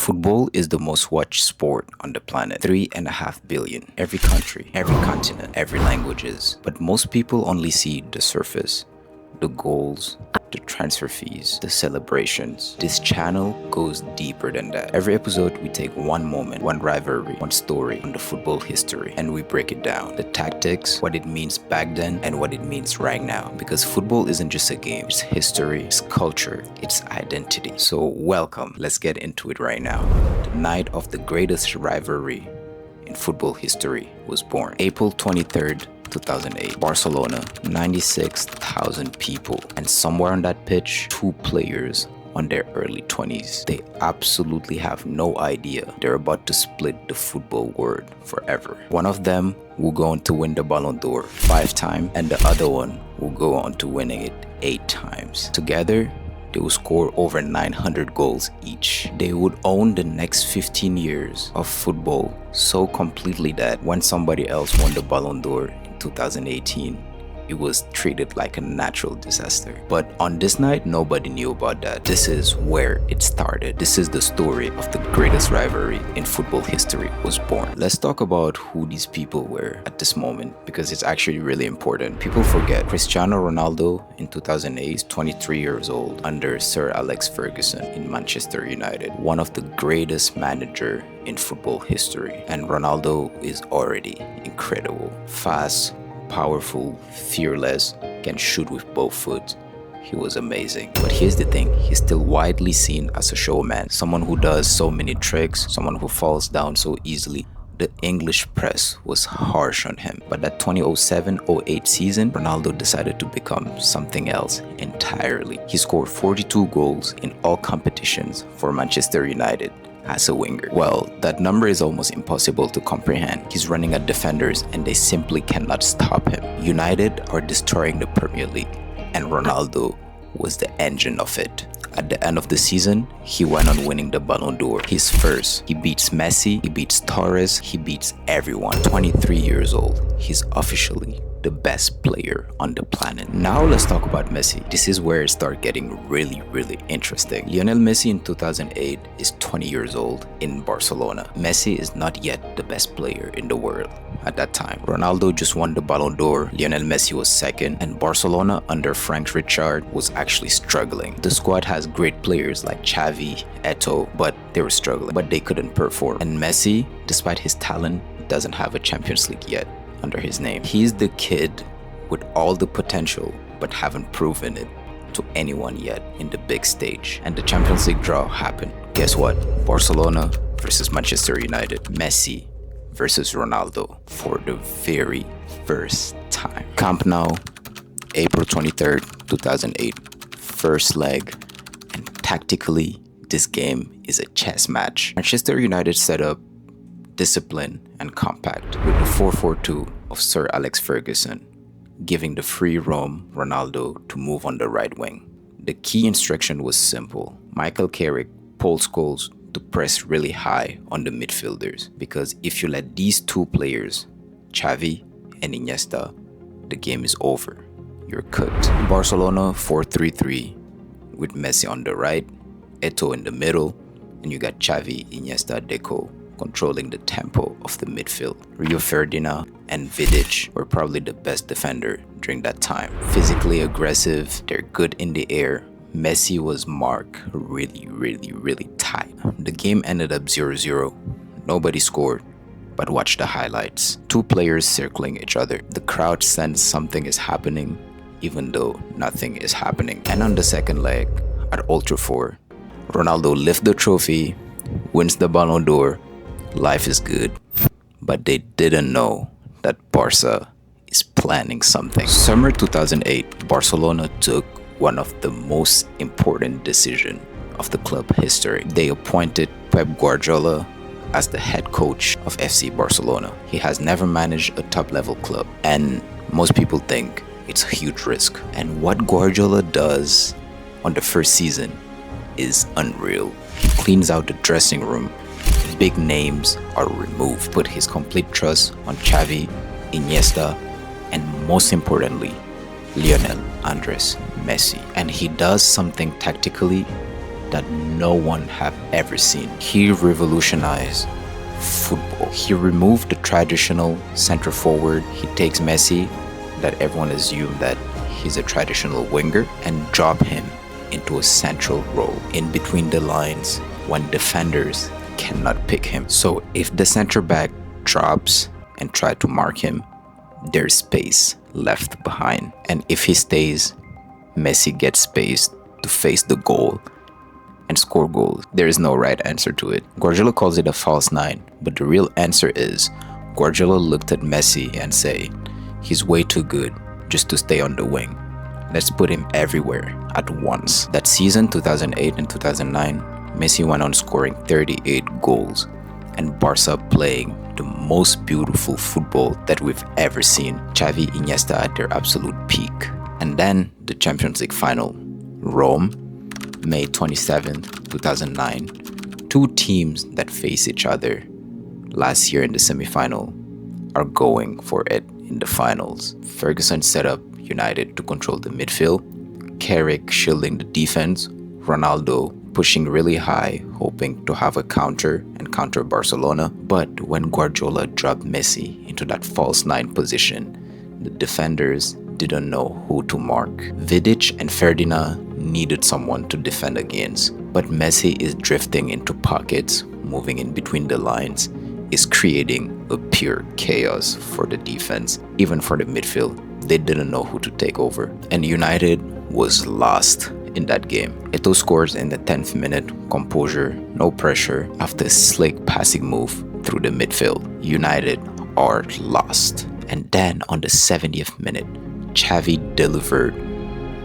Football is the most watched sport on the planet. 3.5 billion. Every country, every continent, every languages. But most people only see the surface, the goals, the transfer fees, the celebrations. This channel goes deeper than that. Every episode we take one moment, one rivalry, one story on the football history, and we break it down. The tactics, what it means back then, and what it means right now. Because football isn't just a game, it's history, it's culture, it's identity. So welcome, let's get into it right now. The night of the greatest rivalry in football history was born. April 23rd, 2008, Barcelona, 96,000 people, and somewhere on that pitch, two players on their early 20s. They absolutely have no idea they're about to split the football world forever. One of them will go on to win the Ballon d'Or 5 times, and the other one will go on to winning it 8 times. Together, they will score over 900 goals each. They would own the next 15 years of football so completely that when somebody else won the Ballon d'Or in 2018, it was treated like a natural disaster. But on this night, nobody knew about that. This is where it started. This is the story of the greatest rivalry in football history was born. Let's talk about who these people were at this moment, because it's actually really important. People forget Cristiano Ronaldo in 2008 is 23 years old under Sir Alex Ferguson in Manchester United, one of the greatest manager in football history. And Ronaldo is already incredible. Fast, powerful, fearless, can shoot with both foot. He was amazing. But here's the thing, he's still widely seen as a showman, someone who does so many tricks, someone who falls down so easily. The English press was harsh on him. But that 2007-08 season, Ronaldo decided to become something else entirely. He scored 42 goals in all competitions for Manchester United as a winger. Well, that number is almost impossible to comprehend. He's running at defenders and they simply cannot stop him. United are destroying the Premier League, and Ronaldo was the engine of it. At the end of the season, he went on winning the Ballon d'Or. His first. He beats Messi, he beats Torres, he beats everyone. 23 years old. He's officially the best player on the planet. Now let's talk about Messi. This is where it starts getting really interesting. Lionel Messi in 2008 is 20 years old in Barcelona. Messi is not yet the best player in the world at that time. Ronaldo just won the Ballon d'Or, Lionel Messi was second, and Barcelona under Frank Rijkaard was actually struggling. The squad has great players like Xavi, Eto'o, but they were struggling, but they couldn't perform. And Messi, despite his talent, doesn't have a Champions League yet under his name. He's the kid with all the potential but haven't proven it to anyone yet in the big stage. And the Champions League draw happened. Guess what? Barcelona versus Manchester United. Messi versus Ronaldo for the very first time. Camp Nou, April 23rd, 2008. First leg. And tactically, this game is a chess match. Manchester United set up discipline and compact with the 4-4-2 of Sir Alex Ferguson, giving the free roam Ronaldo to move on the right wing. The key instruction was simple. Michael Carrick, Paul Scholes to press really high on the midfielders, because if you let these two players, Xavi and Iniesta, the game is over. You're cooked. Barcelona 4-3-3 with Messi on the right, Eto'o in the middle, and you got Xavi, Iniesta, Deco controlling the tempo of the midfield. Rio Ferdinand and Vidic were probably the best defender during that time. Physically aggressive, they're good in the air. Messi was marked really tight. The game ended up 0-0. Nobody scored, but watch the highlights. Two players circling each other. The crowd sense something is happening, even though nothing is happening. And on the second leg, at Old Trafford, Ronaldo lifts the trophy, wins the Ballon d'Or. Life is good, but they didn't know that Barca is planning something. Summer 2008, Barcelona took one of the most important decisions of the club history. They appointed Pep Guardiola as the head coach of FC Barcelona. He has never managed a top-level club, and most people think it's a huge risk. And what Guardiola does on the first season is unreal. He cleans out the dressing room. Big names are removed. Put his complete trust on Xavi, Iniesta, and most importantly, Lionel Andres Messi. And he does something tactically that no one have ever seen. He revolutionized football. He removed the traditional center forward. He takes Messi, that everyone assumed that he's a traditional winger, and drop him into a central role in between the lines when defenders cannot pick him. So if the center back drops and try to mark him, there's space left behind. And if he stays, Messi gets space to face the goal and score goals. There is no right answer to it. Guardiola calls it a false nine, but the real answer is Guardiola looked at Messi and say, he's way too good just to stay on the wing. Let's put him everywhere at once. That season, 2008 and 2009, Messi went on scoring 38 goals and Barca playing the most beautiful football that we've ever seen. Xavi, Iniesta at their absolute peak. And then the Champions League final, Rome, May 27th, 2009. Two teams that face each other last year in the semi-final are going for it in the finals. Ferguson set up United to control the midfield, Carrick shielding the defense, Ronaldo pushing really high, hoping to have a counter and counter Barcelona. But when Guardiola dropped Messi into that false nine position, the defenders didn't know who to mark. Vidic and Ferdinand needed someone to defend against, but Messi is drifting into pockets, moving in between the lines, is creating a pure chaos for the defense, even for the midfield. They didn't know who to take over, and United was lost in that game. Eto'o scores in the 10th minute, composure, no pressure, after a slick passing move through the midfield. United are lost. And then on the 70th minute, Xavi delivered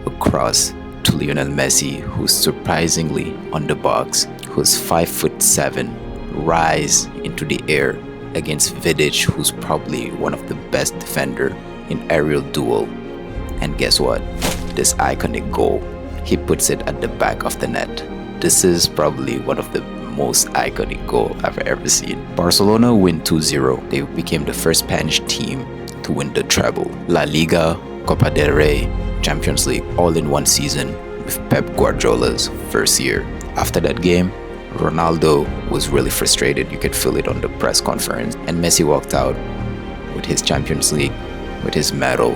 a cross to Lionel Messi, who's surprisingly on the box, who's 5'7", rise into the air against Vidic, who's probably one of the best defender in aerial duel. And guess what? This iconic goal, he puts it at the back of the net. This is probably one of the most iconic goal I've ever seen. Barcelona win 2-0. They became the first Spanish team to win the treble. La Liga, Copa del Rey, Champions League, all in one season with Pep Guardiola's first year. After that game, Ronaldo was really frustrated. You could feel it on the press conference. And Messi walked out with his Champions League, with his medal,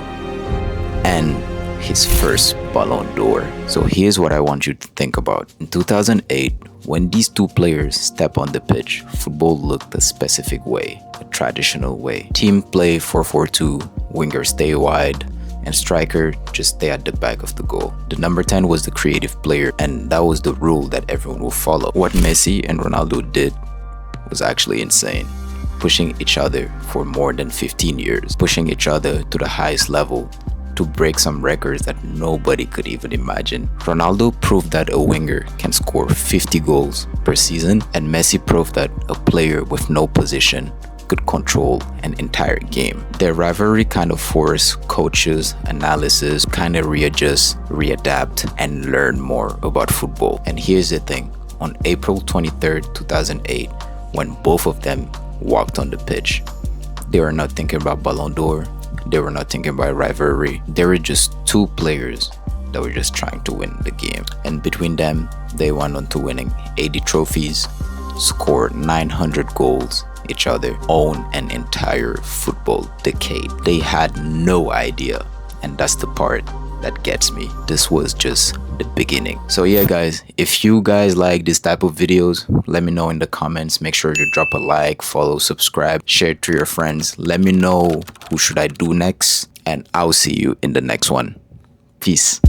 and his first Ballon d'Or. So here's what I want you to think about. In 2008, when these two players step on the pitch, football looked a specific way, a traditional way. Team play 4-4-2, wingers stay wide, and striker just stay at the back of the goal. The number 10 was the creative player, and that was the rule that everyone will follow. What Messi and Ronaldo did was actually insane. Pushing each other for more than 15 years, pushing each other to the highest level, to break some records that nobody could even imagine. Ronaldo proved that a winger can score 50 goals per season, and Messi proved that a player with no position could control an entire game. Their rivalry kind of forced coaches, analysis, kind of readjust, readapt, and learn more about football. And here's the thing, on April 23rd, 2008, when both of them walked on the pitch, they were not thinking about Ballon d'Or, they were not thinking about rivalry. They were just two players that were just trying to win the game. And between them, they went on to winning 80 trophies, scored 900 goals, each other own an entire football decade. They had no idea, and that's the part that gets me. This was just the beginning. So yeah guys, if you guys like this type of videos, let me know in the comments. Make sure to drop a like, follow, subscribe, share it to your friends. Let me know who should I do next, and I'll see you in the next one. Peace.